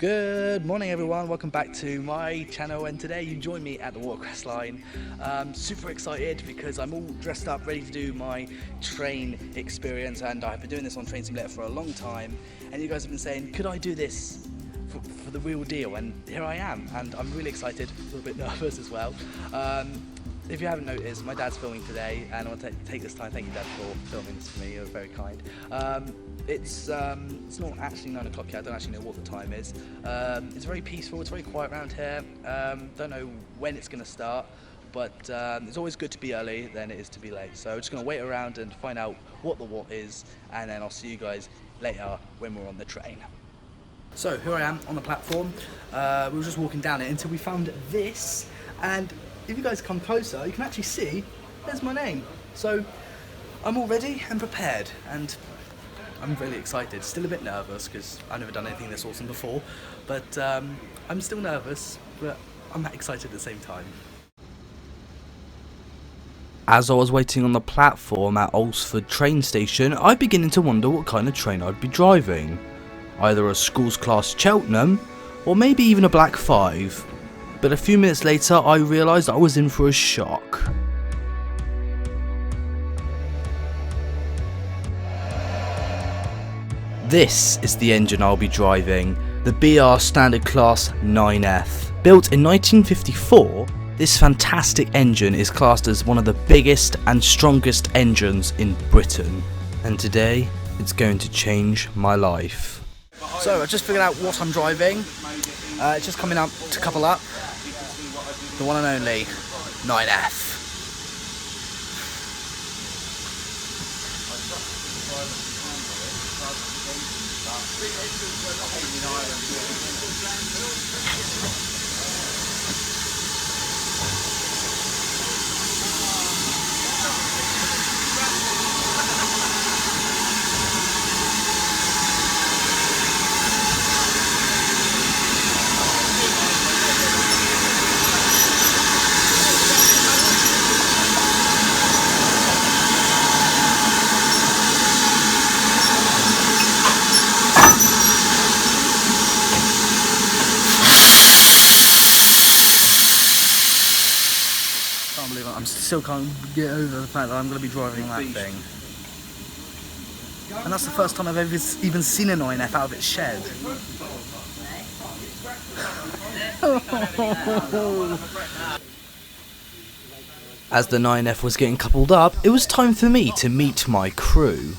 Good morning everyone, welcome back to my channel, and today you join me at the watercress line. Super excited because I'm all dressed up ready to do my train experience, and I've been doing this on Train Simulator for a long time, and you guys have been saying could I do this for the real deal, and here I am, and I'm really excited, a little bit nervous as well. If you haven't noticed, my dad's filming today, and I want to take this time, thank you Dad for filming this for me, you're very kind. It's not actually 9 o'clock yet, I don't actually know what the time is. It's very peaceful, it's very quiet around here. Don't know when it's going to start, but it's always good to be early than it is to be late. So we're just going to wait around and find out what the what is, and then I'll see you guys later when we're on the train. So here I am on the platform. We were just walking down it until we found this, and if you guys come closer, you can actually see there's my name. So I'm all ready and prepared, and I'm really excited. Still a bit nervous because I've never done anything this awesome before, but I'm still nervous, but I'm excited at the same time. As I was waiting on the platform at Alsford train station, I beginning to wonder what kind of train I'd be driving. Either a schools class Cheltenham, or maybe even a Black 5. But a few minutes later I realised I was in for a shock. This is the engine I'll be driving, the BR Standard Class 9F. Built in 1954, this fantastic engine is classed as one of the biggest and strongest engines in Britain. And today, it's going to change my life. So I just figured out what I'm driving. It's just coming up to couple up. The one and only 9F. I still can't get over the fact that I'm going to be driving that thing. And that's the first time I've ever even seen a 9F out of its shed. As the 9F was getting coupled up, it was time for me to meet my crew.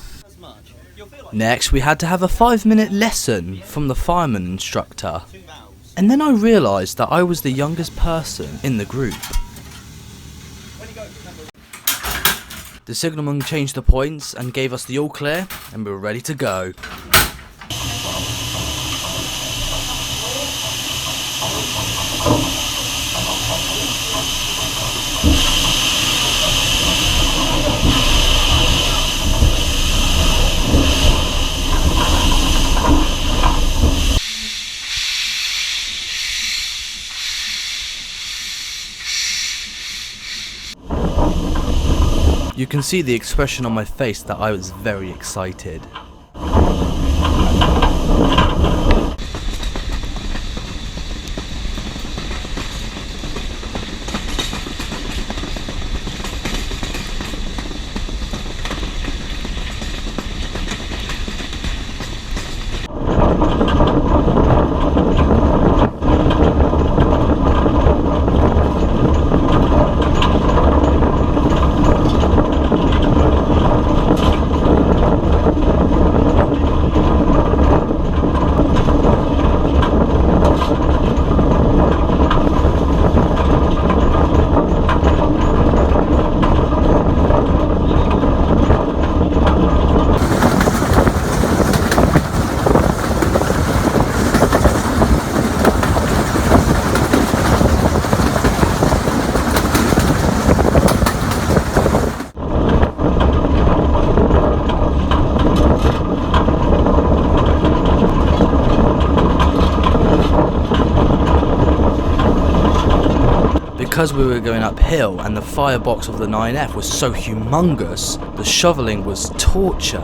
Next, we had to have a 5-minute lesson from the fireman instructor. And then I realised that I was the youngest person in the group. The signalman changed the points and gave us the all clear, and we were ready to go. You can see the expression on my face that I was very excited. Because we were going uphill and the firebox of the 9F was so humongous, the shoveling was torture.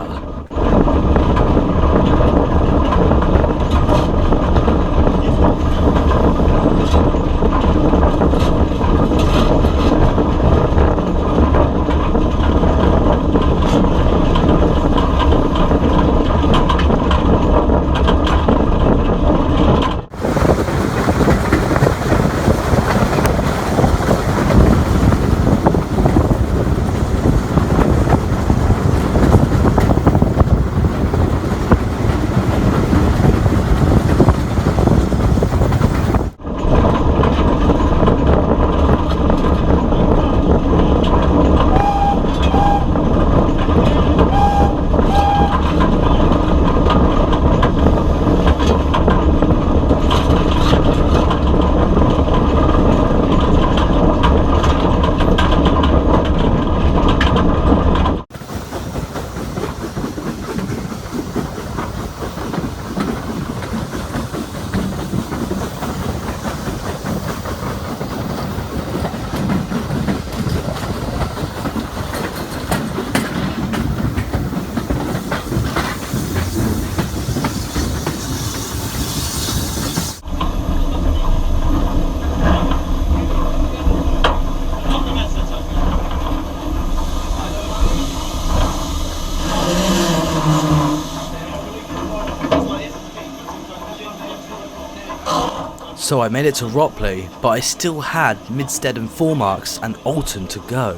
So I made it to Ropley, but I still had Midstead and Foremarks and Alton to go.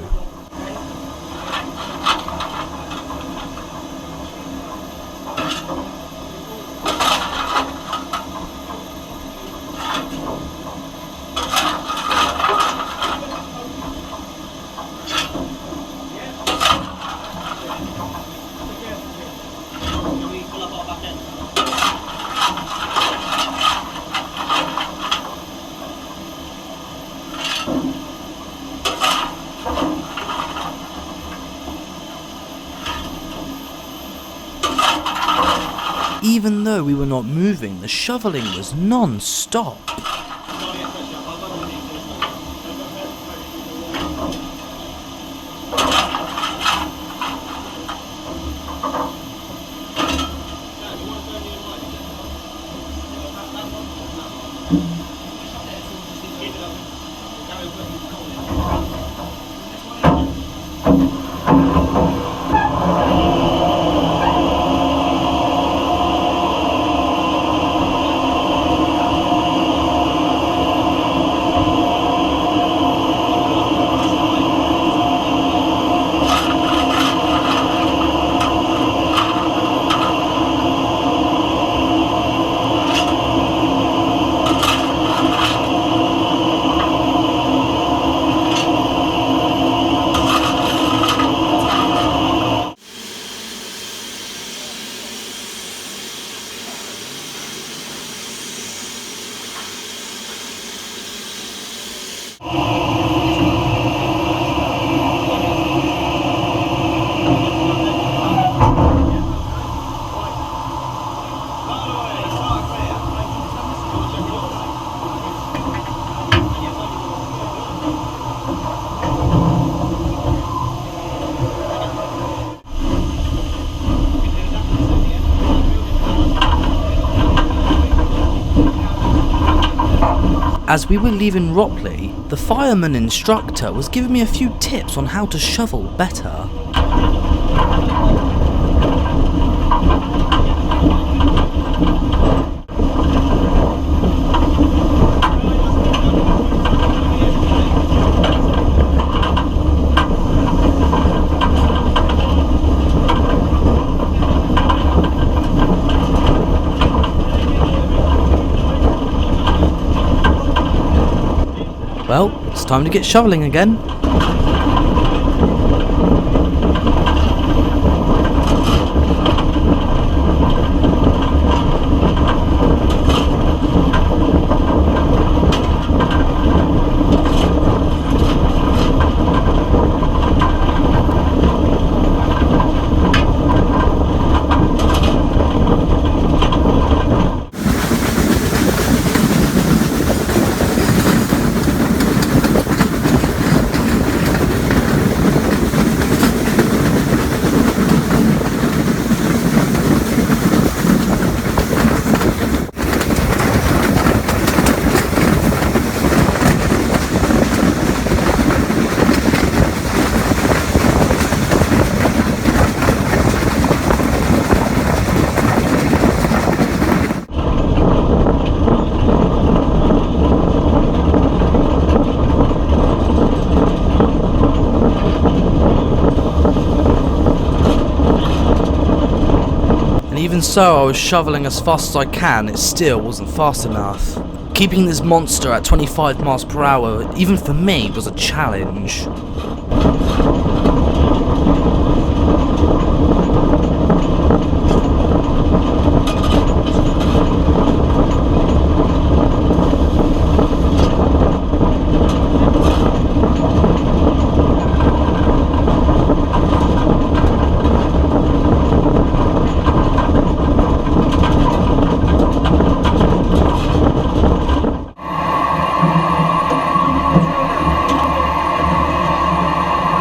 Even though we were not moving, the shoveling was non-stop. As we were leaving Ropley, the fireman instructor was giving me a few tips on how to shovel better. Well, it's time to get shoveling again. Even so, I was shoveling as fast as I can, it still wasn't fast enough. Keeping this monster at 25 miles per hour, even for me, was a challenge.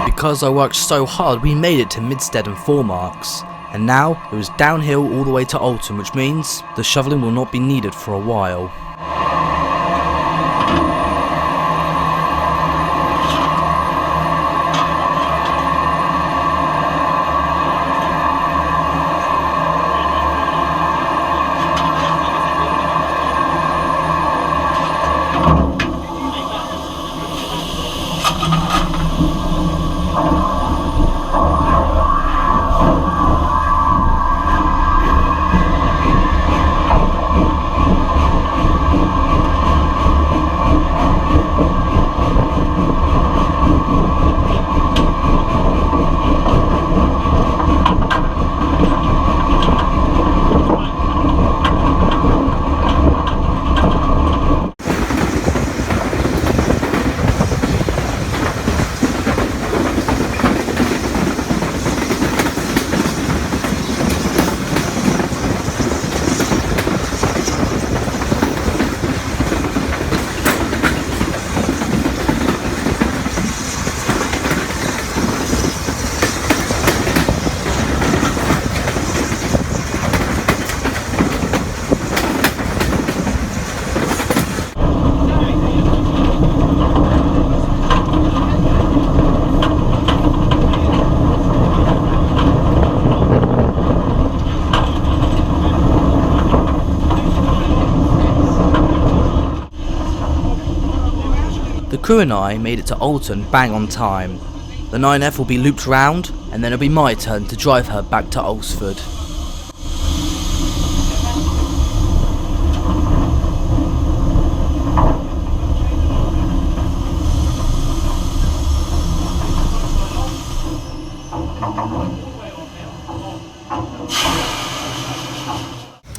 Because I worked so hard, we made it to Midstead and Foremarks, and now it was downhill all the way to Alton, which means the shoveling will not be needed for a while. crew and I made it to Alton bang on time. The 9F will be looped round, and then it'll be my turn to drive her back to Alsford.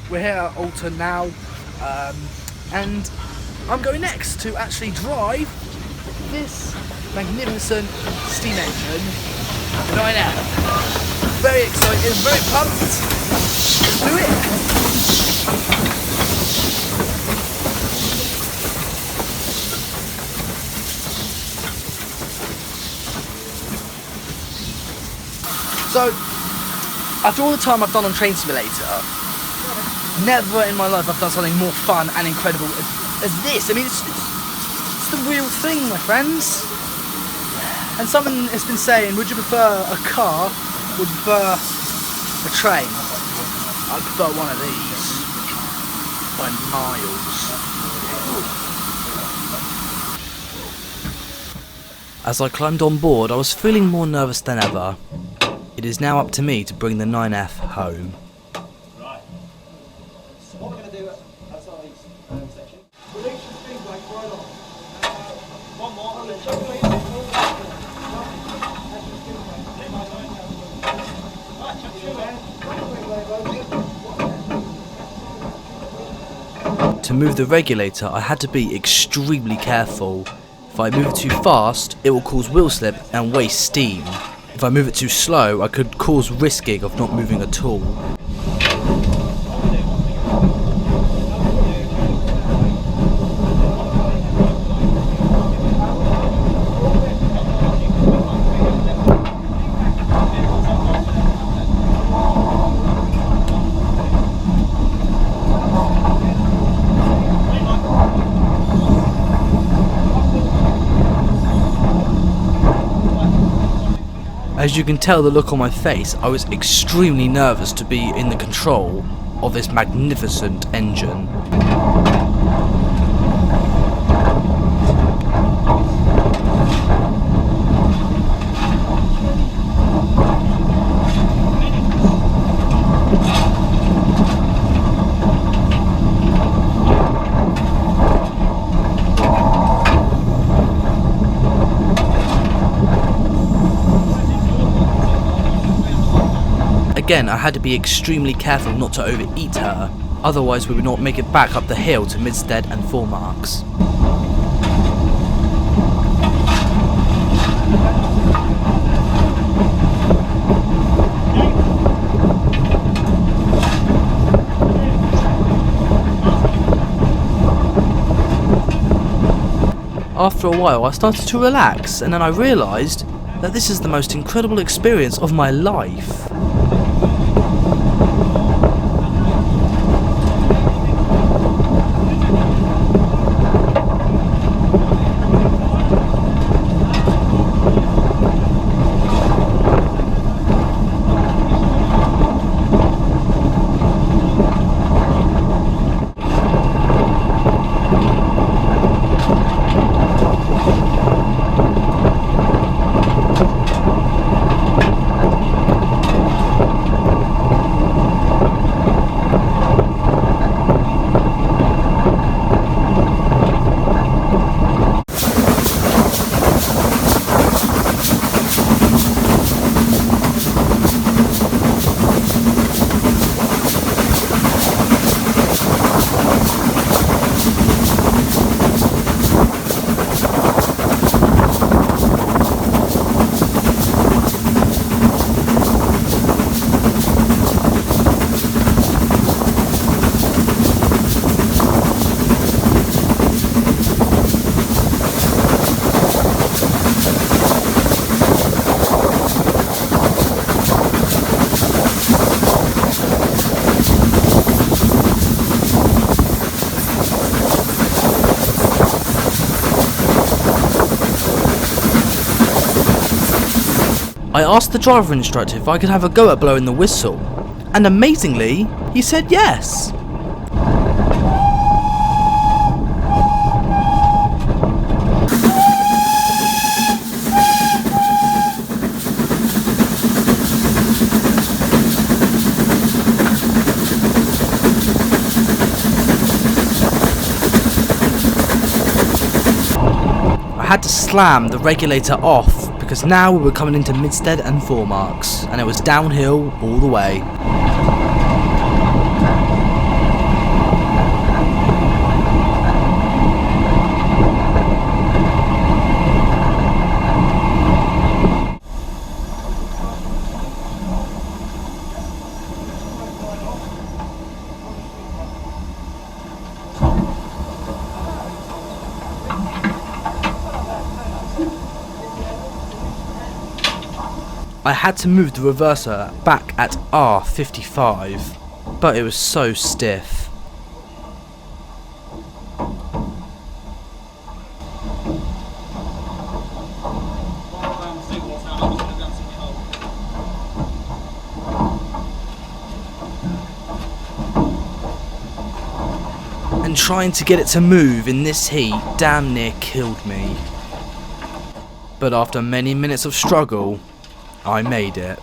We're here at Alton now, and I'm going next to actually drive this magnificent steam engine, the 9F. Very excited, very pumped. Let's do it. So, after all the time I've done on Train Simulator, never in my life I've done something more fun and incredible as this. I mean, it's the real thing, my friends. And someone has been saying, would you prefer a car or would you prefer a train? I prefer one of these by miles. As I climbed on board, I was feeling more nervous than ever. It is now up to me to bring the 9F home. Right. So what we're going to do outside this section, release your speed brake right on. One more. To move the regulator, I had to be extremely careful. If I move it too fast, it will cause wheel slip and waste steam. If I move it too slow, I could cause risking of not moving at all. As you can tell the look on my face, I was extremely nervous to be in the control of this magnificent engine. Again, I had to be extremely careful not to overeat her, otherwise we would not make it back up the hill to Midstead and Foremarks. After a while I started to relax, and then I realised that this is the most incredible experience of my life. I asked the driver instructor if I could have a go at blowing the whistle, and amazingly, he said yes. had to slam the regulator off because now we were coming into Midstead and Four Marks, and it was downhill all the way. I had to move the reverser back at R55, but it was so stiff. And trying to get it to move in this heat damn near killed me. But after many minutes of struggle, I made it.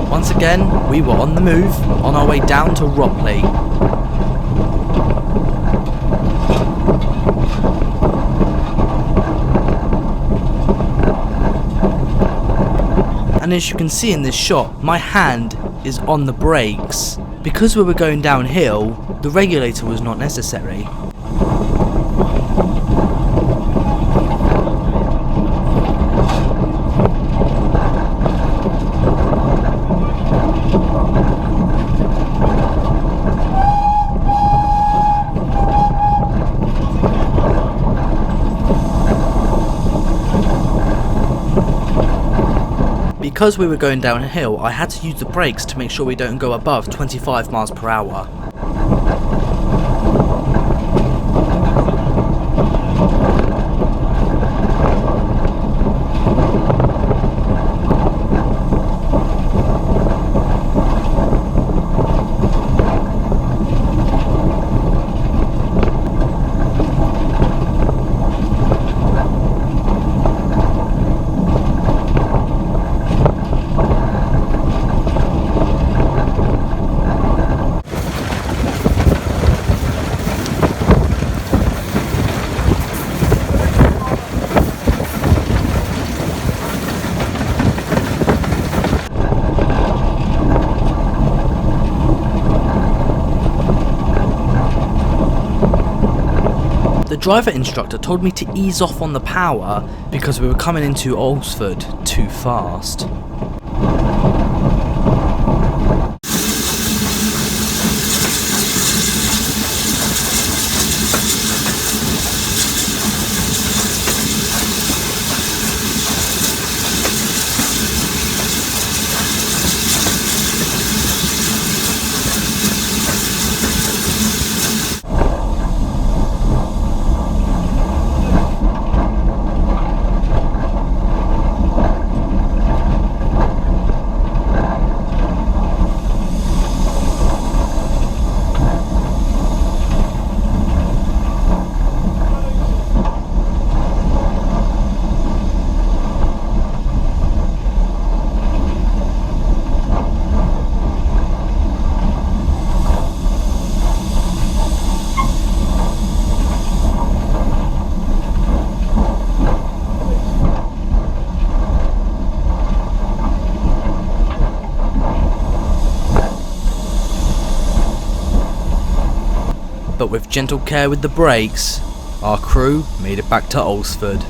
Once again, we were on the move, on our way down to Ropley. And as you can see in this shot, my hand is on the brakes. Because we were going downhill, the regulator was not necessary. Because we were going downhill, I had to use the brakes to make sure we don't go above 25 miles per hour. The driver instructor told me to ease off on the power because we were coming into Alsford too fast. But with gentle care with the brakes, our crew made it back to Alsford.